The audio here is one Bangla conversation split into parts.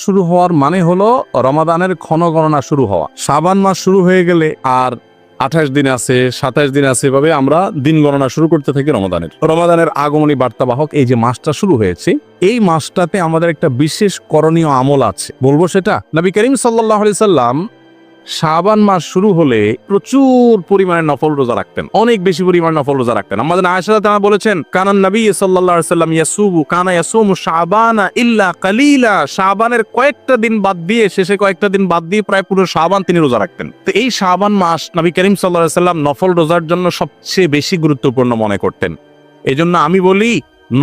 শুরু হওয়ার মানে হলো রমাদানের ক্ষণগণনা শুরু হওয়া। শাবান মাস শুরু হয়ে গেলে আর 28 দিন আছে, 27 দিন আছে, এভাবে আমরা দিন গণনা শুরু করতে থাকি রমাদানের আগমনী বার্তাবাহক এই যে মাসটা শুরু হয়েছে, এই মাসটাতে আমাদের একটা বিশেষ করণীয় আমল আছে, বলবো সেটা। নবী করিম সাল্লাল্লাহু আলাইহি সাল্লাম শাবান মাস শুরু হলে প্রচুর পরিমাণে নফল রোজা রাখতেন, অনেক বেশি পরিমাণে নফল রোজা রাখতেন। আমাদের আয়েশা তাআলা বলেছেন, কানান নবী সাল্লাল্লাহু আলাইহি সাল্লাম ইয়াসুমু শাবানা ইল্লা কালিলা, শাবানের কয়েকটা দিন বাদ দিয়ে, শেষে কয়েকটা দিন বাদ দিয়ে প্রায় পুরো শাবান তিনি রোজা রাখতেন। তো এই শাবান মাস নবী করিম সাল্লাল্লাহু আলাইহি সাল্লাম নফল রোজার জন্য সবচেয়ে বেশি গুরুত্বপূর্ণ মনে করতেন। এজন্য আমি বলি,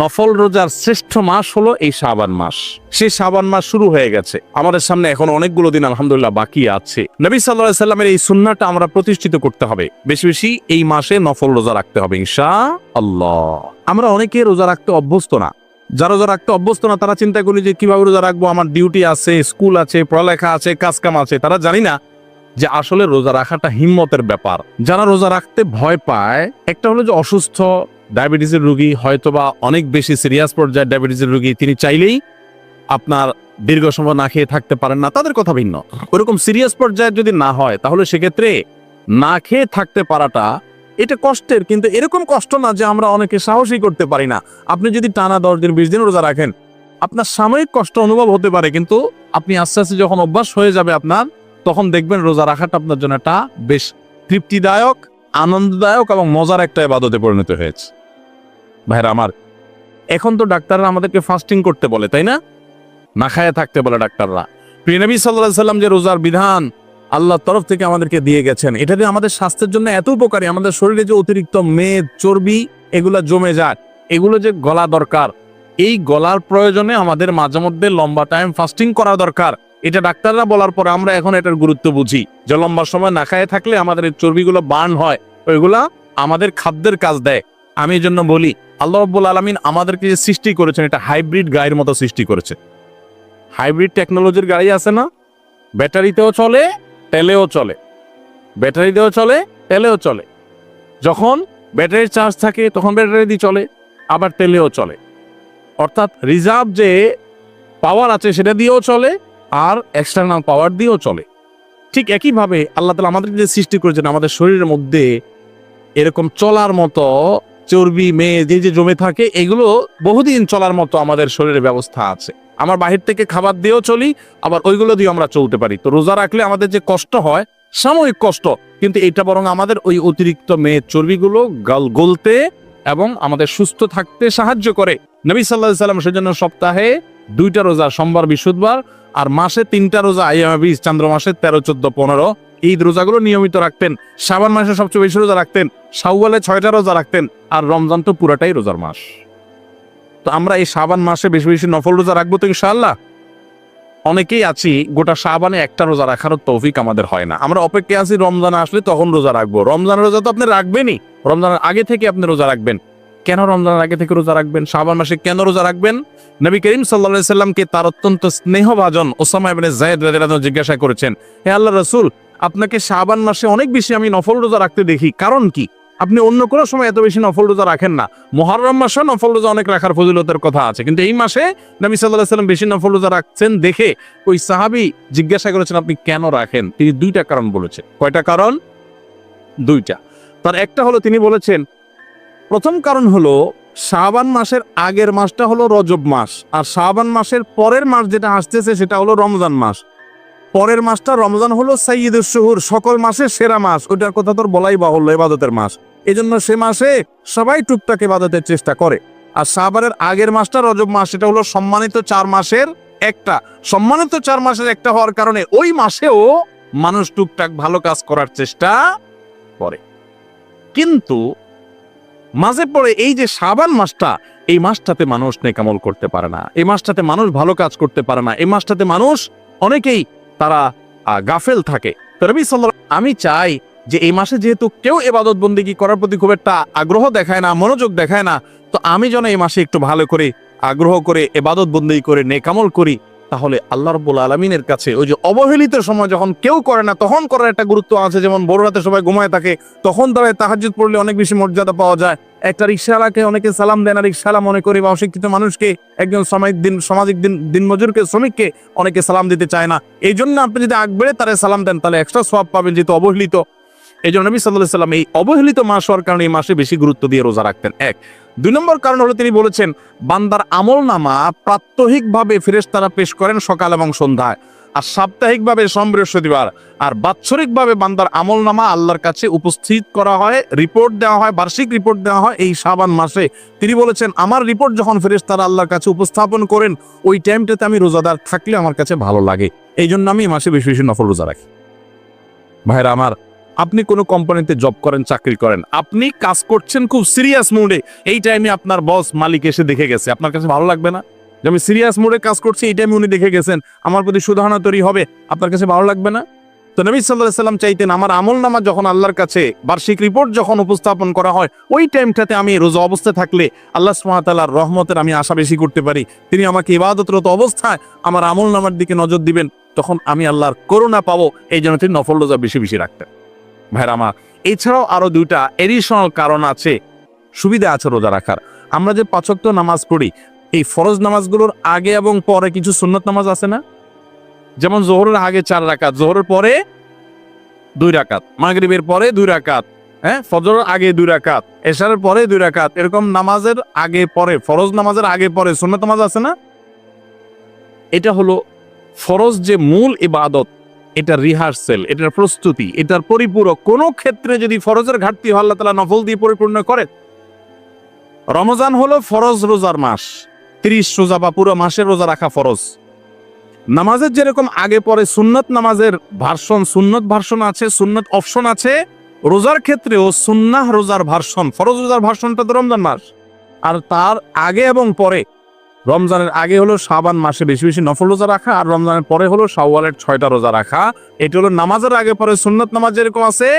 নফল রোজার শ্রেষ্ঠ মাস হলো এই শাবান মাস। সেই শাবান মাস শুরু হয়ে গেছে, আমাদের সামনে এখন অনেকগুলো দিন আলহামদুলিল্লাহ বাকি আছে। নবী সাল্লাল্লাহু আলাইহি সাল্লামের এই সুন্নাহটা আমরা প্রতিষ্ঠিত করতে হবে, বেশি বেশি এই মাসে নফল রোজা রাখতে হবে ইনশাআল্লাহ। আমরা অনেকে রোজা রাখতে অভ্যস্ত না, যারা রোজা রাখতে অভ্যস্ত না তারা চিন্তা করি যে কিভাবে রোজা রাখবো, আমার ডিউটি আছে, স্কুল আছে, পড়ালেখা আছে, কাজকাম আছে। তারা জানি না যে আসলে রোজা রাখাটা হিম্মতের ব্যাপার। যারা রোজা রাখতে ভয় পায়, একটা হলো যে অসুস্থ ডায়াবেটিসের রোগী, হয়তোবা অনেক বেশি সিরিয়াস পর্যায়ে ডায়াবেটিসের রোগী, তিনি চাইলেই আপনার দীর্ঘ সময় না খেয়ে থাকতে পারেন না, তাদের কথা ভিন্ন। ওরকম সিরিয়াস পর্যায়ে যদি না হয়, তাহলে সেক্ষেত্রে না খেয়ে থাকতে পারাটা এটা কষ্টের, কিন্তু এরকম কষ্ট না যে আমরা অনেকে সাহসই করতে পারি না। আপনি যদি টানা 10 দিন 20 দিন রোজা রাখেন, আপনার সাময়িক কষ্ট অনুভব হতে পারে, কিন্তু আপনি আস্তে আস্তে যখন অভ্যাস হয়ে যাবে আপনার, তখন দেখবেন রোজা রাখাটা আপনার জন্য একটা বেশ তৃপ্তিদায়ক, আনন্দদায়ক এবং মজার একটা ইবাদতে পরিণত হয়েছে। ভাইরা আমার, এখন তো ডাক্তাররা আমাদেরকে ফাস্টিং করতে বলে, তাই না? না খায় থাকতে বলে ডাক্তাররা। প্রিয় নবী সাল্লাল্লাহু আলাইহি সাল্লাম যে রোজার বিধান আল্লাহর তরফ থেকে আমাদেরকে দিয়ে গেছেন, এটা দিয়ে আমাদের স্বাস্থ্যের জন্য এত উপকারী। আমাদের শরীরে যে অতিরিক্ত মেদ, চর্বি এগুলা জমে যায়, এগুলো যে গলা দরকার, এই গলার প্রয়োজনে আমাদের মাঝে মধ্যে লম্বা টাইম ফাস্টিং করা দরকার। এটা ডাক্তাররা বলার পরে আমরা এখন এটার গুরুত্ব বুঝি, যে লম্বা সময় না খায় থাকলে আমাদের এই চর্বিগুলো বার্ন হয়, ওইগুলা আমাদের খাদ্যের কাজ দেয়। আমি এই জন্য বলি, আল্লাহ রাব্বুল আলামিন আমাদেরকে যে সৃষ্টি করেছেন, এটা হাইব্রিড গাড়ির মতো সৃষ্টি করেছে। হাইব্রিড টেকনোলজির গাড়ি আছে না, ব্যাটারিতেও চলে, তেলেও চলে, ব্যাটারিতেও চলে, তেলেও চলে। যখন ব্যাটারির চার্জ থাকে তখন ব্যাটারি দিয়ে চলে, আবার তেলেও চলে। অর্থাৎ রিজার্ভ যে পাওয়ার আছে সেটা দিয়েও চলে, আর এক্সটার্নাল পাওয়ার দিয়েও চলে। ঠিক একইভাবে আল্লাহ তাআলা আমাদেরকে যে সৃষ্টি করেছেন, আমাদের শরীরের মধ্যে এরকম চলার মতো চর্বি মেদ যে জমে থাকে, এগুলো বহুদিন চলার মতো আমাদের শরীরের ব্যবস্থা আছে। আমার বাহির থেকে খাবার দিয়েও চলি, আবার ওইগুলো দিয়ে আমরা চলতে পারি। তো রোজা রাখলে আমাদের যে কষ্ট হয়, সাময়িক কষ্ট, কিন্তু এটা বরং আমাদের ওই অতিরিক্ত মেদ চর্বিগুলো গলতে এবং আমাদের সুস্থ থাকতে সাহায্য করে। নবী সাল্লাল্লাহু আলাইহি সাল্লাম সেজন্য সপ্তাহে 2টা রোজা, সোমবার বৃহস্পতিবার, আর মাসে 3টা রোজা, আইয়ামে বীজ, চন্দ্র মাসে 13, 14, 15 ঈদ রোজাগুলো নিয়মিত রাখতেন। শাবান মাসে সবচেয়ে বেশি রোজা রাখতেন, শাওয়ালে 6টা রোজা রাখতেন, আর রমজান তো পুরাটাই রোজার মাস। তো আমরা এই শাবান মাসে বেশি বেশি নফল রোজা রাখবো তো ইনশাআল্লাহ। অনেকেই আছি গোটা শাবানে একটা রোজা রাখারও তৌফিক আমাদের হয় না, আমরা অপেক্ষায় আছি রমজানে আসলে তখন রোজা রাখবো। রমজানের রোজা তো আপনি রাখবেনই, রমজানের আগে থেকে আপনি রোজা রাখবেন। কেন রমজানের আগে থেকে রোজা রাখবেন? শাবান মাসে কেন রোজা রাখবেন? নবী করিম সাল্লাল্লাহু আলাইহি সাল্লামকে তার অত্যন্ত স্নেহভাজন ওসামা ইবনে যায়েদ রাদিয়াল্লাহু আনহু জিজ্ঞাসা করেছেন, হে আল্লাহর রাসূল, আপনাকে শাবান মাসে অনেক বেশি আমি নফল রোজা রাখতে দেখি, কারণ কি? আপনি অন্য কোনো সময় এত বেশি নফল রোজা রাখেন না। মুহররম মাসে নফল রোজা অনেক রাখার ফজিলতের কথা আছে, কিন্তু এই মাসে নবী সাল্লাল্লাহু আলাইহি সাল্লাম বেশি নফল রোজা রাখছেন দেখে ওই সাহাবী জিজ্ঞাসা করেছেন, আপনি কেন রাখেন? তিনি 2টা কারণ বলেছেন। কয়টা কারণ? 2টা। তার একটা হলো, তিনি বলেছেন, প্রথম কারণ হলো শাবান মাসের আগের মাসটা হলো রজব মাস, আর শাবান মাসের পরের মাস যেটা আসতেছে সেটা হলো রমজান মাস। পরের মাসটা রমজান হলো সাইয়্যিদুশ শুহুর, সকল মাসের সেরা মাস, ওইটার কথা তোর বলাই বাহুল্য, ইবাদতের মাস। এজন্য সে মাসে সবাই টুকটাক ইবাদতের চেষ্টা করে। আর শাবানের আগের মাসটা রজব মাস, সেটা হলো সম্মানিত 4 মাসের একটা। সম্মানিত 4 মাসের একটা হওয়ার কারণে ওই মাসেও মানুষ টুকটাক ভালো কাজ করার চেষ্টা করে। কিন্তু মাঝে পড়ে এই যে শাবান মাসটা, এই মাসটাতে মানুষ নেক আমল করতে পারে না, এই মাসটাতে মানুষ ভালো কাজ করতে পারে না, এই মাসটাতে মানুষ অনেকেই তারা গাফেল থাকে। তো নবী সাল্লাল্লাহু আলাইহি সাল্লাম, আমি চাই যে এই মাসে যেহেতু কেউ ইবাদত বন্দেগী করার প্রতি খুব একটা আগ্রহ দেখায় না, মনোযোগ দেখায় না, তো আমি যেন এই মাসে একটু ভালো করে আগ্রহ করে ইবাদত বন্দেগী করে নেক আমল করি, তাহলে আল্লাহ রাব্বুল আলামিনের কাছে ওই যে অবহেলিত সময় যখন কেউ করে না তখন করার একটা গুরুত্ব আছে। যেমন ভোর রাতে সবাই ঘুমায় থাকে, তখন তারা তাহাজ্জুদ পড়লে অনেক বেশি মর্যাদা পাওয়া যায়। একটা রিক্সাওয়ালাকে অনেকে সালাম দেন, আর রিক্সাওয়ালা মনে করে বা অশিক্ষিত মানুষকে, একজন সামাজিক দিনমজুরকে, শ্রমিককে অনেকে সালাম দিতে চায় না। এই জন্য আপনি যদি আগ বেড়ে তারা সালাম দেন তাহলে এক্সট্রা সওয়াব পাবেন, যেহেতু অবহেলিত। এই জন্য নবী সাল্লাল্লাহু আলাইহি সাল্লাম এই অবহেলিত মাস হওয়ার কারণে এই মাসে বেশি গুরুত্ব দিয়ে রোজা রাখতেন। 1 2 নম্বর কারণ হলো তিনি বলেছেন বান্দার আমলনামা প্রাত্যহিকভাবে ফেরেশতারা পেশ করেন সকাল এবং সন্ধ্যায়, আর সাপ্তাহিকভাবে সোম বৃহস্পতিবার, আর বাৎসরিকভাবে বান্দার আমলনামা আল্লাহর কাছে উপস্থিত করা হয়, রিপোর্ট দেওয়া হয়, বার্ষিক রিপোর্ট দেওয়া হয় এই শাবান মাসে। তিনি বলেছেন আমার রিপোর্ট যখন ফেরেশতারা আল্লাহর কাছে উপস্থাপন করেন ওই টাইমটাতে আমি রোজাদার থাকলে আমার কাছে ভালো লাগে, এই জন্য আমি এই মাসে বেশি বেশি নফল রোজা রাখি। ভাইরা আমার, আপনি কোনো কোম্পানিতে জব করেন, চাকরি করেন, আপনি কাজ করছেন খুব সিরিয়াস মুডে, এই টাইমে আপনার বস মালিক এসে দেখে গেছে, আপনার কাছে ভালো লাগবে না? যে আমি সিরিয়াস মুডে কাজ করছি, এই টাইমে উনি দেখে গেছেন, আমার প্রতি সুধারণা তৈরি হবে, আপনার কাছে ভালো লাগবে না? তো নবী সাল্লাল্লাহু আলাইহি সাল্লাম চাইতেন আমার আমলনামা যখন আল্লাহর কাছে বার্ষিক রিপোর্ট যখন উপস্থাপন করা হয় ওই টাইমটাতে আমি রোজা অবস্থায় থাকলে আল্লাহ সুবহানাহু ওয়া তাআলার রহমতের আমি আশা বেশি করতে পারি, তিনি আমাকে ইবাদতরত অবস্থায় আমার আমলনামার দিকে নজর দিবেন, তখন আমি আল্লাহর করুণা পাবো। এই জন্য তিনি নফল রোজা বেশি বেশি রাখতেন। ভাইরা আমার, এছাড়াও আরো 2টা এডিশনাল কারণ আছে, সুবিধা আছে রোজা রাখার। আমরা যে 5 ওয়াক্ত নামাজ পড়ি, এই ফরজ নামাজগুলোর আগে এবং পরে কিছু সুন্নত নামাজ আছে না? যেমন জোহরের আগে 4 রাকাত, জোহরের পরে 2 রাকাত, মাগরিবের পরে 2 রাকাত, ফজরের আগে 2 রাকাত, এশারের পরে 2 রাকাত, এরকম নামাজের আগে পরে, ফরজ নামাজের আগে পরে সুন্নত নামাজ আছে না? এটা হলো ফরজ যে মূল ইবাদত, এটা রিহার্সেল, এটার প্রস্তুতি, এটার পরিপূরক। কোন ক্ষেত্রে যদি ফরজের ঘাটতি হয় আল্লাহ তাআলা নফল দিয়ে পরিপূর্ণ করেন। রমজান হলো ফরজ রোজার মাস, 30 রোজা বা পুরো মাসের রোজা রাখা ফরজ। নামাজের যেরকম আগে পরে সুন্নত নামাজের ভার্সন, সুন্নত ভার্সন আছে, সুন্নত অপশন আছে, রোজার ক্ষেত্রেও সুন্নাহ রোজার ভার্সন, ফরজ রোজার ভার্সনটা তো রমজান মাস, আর তার আগে এবং পরে, রমজানের আগে হলো শাবান মাসে বেশি বেশি নফল রোজা রাখা, আর রমজানের পরে হলো শাওয়ালের 6টা রোজা রাখা। এটা হলো নামাজের আগে পরে সুন্নত নামাজ যেরকম আছে,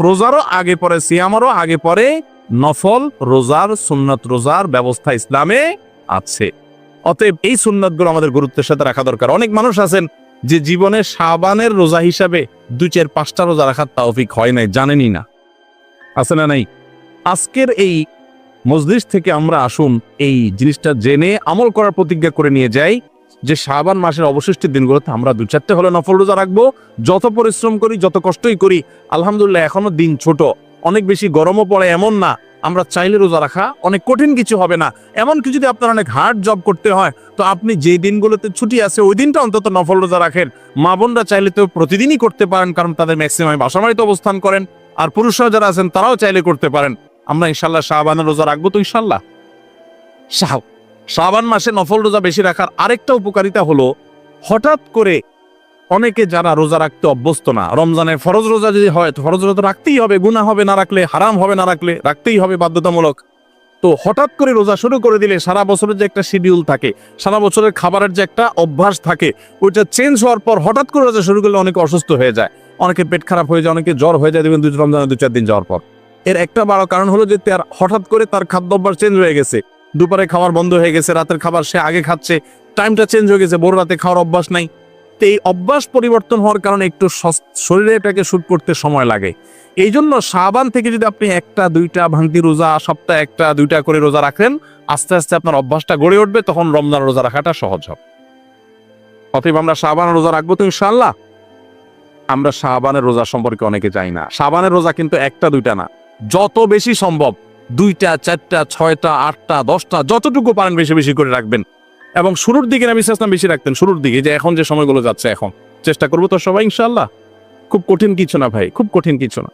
রোজারও আগে পরে, সিয়ামারও আগে পরে নফল রোজার, সুন্নত রোজার ব্যবস্থা ইসলামে আছে। অতএব এই সুন্নতগুলো আমাদের গুরুত্বের সাথে রাখা দরকার। অনেক মানুষ আছেন যে জীবনে শাবানের রোজা হিসাবে 2 4 5টা রোজা রাখার তৌফিক হয় নাই, জানেনই না, আছে না নাই? আজকের এই মজলিস থেকে আমরা আসুন এই জিনিসটা জেনে আমল করার প্রতিজ্ঞা করে নিয়ে যাই যে শাবান মাসের অবশিষ্ট দিনগুলোতে আমরা 2 4টে হলে নফল রোজা রাখবো। যত পরিশ্রম করি, যত কষ্টই করি, আলহামদুলিল্লাহ এখনো দিন ছোট, অনেক বেশি গরমও পড়ে এমন না, আমরা চাইলে রোজা রাখা অনেক কঠিন কিছু হবে না। এমনকি যদি আপনার অনেক হার্ড জব করতে হয় তো আপনি যে দিনগুলোতে ছুটি আছে ওই দিনটা অন্তত নফল রোজা রাখেন। মা বোনরা চাইলে তো প্রতিদিনই করতে পারেন, কারণ তাদের ম্যাক্সিমাম বাসা বাড়িতে অবস্থান করেন, আর পুরুষরা যারা আছেন তারাও চাইলে করতে পারেন। আমরা ইনশাল্লাহ শাবানের রোজা রাখবো তো ইনশাল্লাহ। শাবান মাসে নফল রোজা বেশি রাখার আরেকটা উপকারিতা হলো, হঠাৎ করে অনেকে যারা রোজা রাখতে অভ্যস্ত না, রমজানের ফরজ রোজা যদি হয় তো ফরজ রোজা রাখতেই হবে, গুনাহ হবে না রাখলে, হারাম হবে না রাখলে, রাখতেই হবে বাধ্যতামূলক। তো হঠাৎ করে রোজা শুরু করে দিলে সারা বছরের যে একটা শিডিউল থাকে, সারা বছরের খাবারের যে একটা অভ্যাস থাকে, ওইটা চেঞ্জ হওয়ার পর হঠাৎ করে রোজা শুরু করলে অনেকে অসুস্থ হয়ে যায়, অনেকে পেট খারাপ হয়ে যায়, অনেকে জ্বর হয়ে যায়, দেখবেন রমজানের 2 4 দিন যাওয়ার পর। এর একটা বড় কারণ হলো যে তার হঠাৎ করে তার খাদ্য অভ্যাস চেঞ্জ হয়ে গেছে, দুপুরে খাবার বন্ধ হয়ে গেছে, রাতের খাবার সে আগে খাচ্ছে, টাইমটা চেঞ্জ হয়ে গেছে, ভোর রাতে খাওয়ার অভ্যাস নাই। তো এই অভ্যাস পরিবর্তন হওয়ার কারণে একটু শরীরে এটাকে শুট করতে সময় লাগে। এই জন্য শাবান থেকে যদি আপনি 1টা 2টা ভাঙতি রোজা, সপ্তাহে 1টা 2টা করে রোজা রাখেন, আস্তে আস্তে আপনার অভ্যাসটা গড়ে উঠবে, তখন রমজান রোজা রাখাটা সহজ হবে। অতএব আমরা শাবান রোজা রাখবো তো ইনশাআল্লাহ। আমরা শাবানের রোজা সম্পর্কে অনেকে জানি না। শাবানের রোজা কিন্তু 1টা 2টা না, যত বেশি সম্ভব 2টা 4টা 6টা 8টা 10টা যতটুকু পারেন বেশি বেশি করে রাখবেন। এবং শুরুর দিকে নবী সাল্লাল্লাহু আলাইহি ওয়াসাল্লাম বেশি রাখতেন, শুরুর দিকে, যে এখন যে সময়গুলো যাচ্ছে এখন চেষ্টা করবো তো সবাই ইনশাআল্লাহ। খুব কঠিন কিছু না ভাই, খুব কঠিন কিছু না।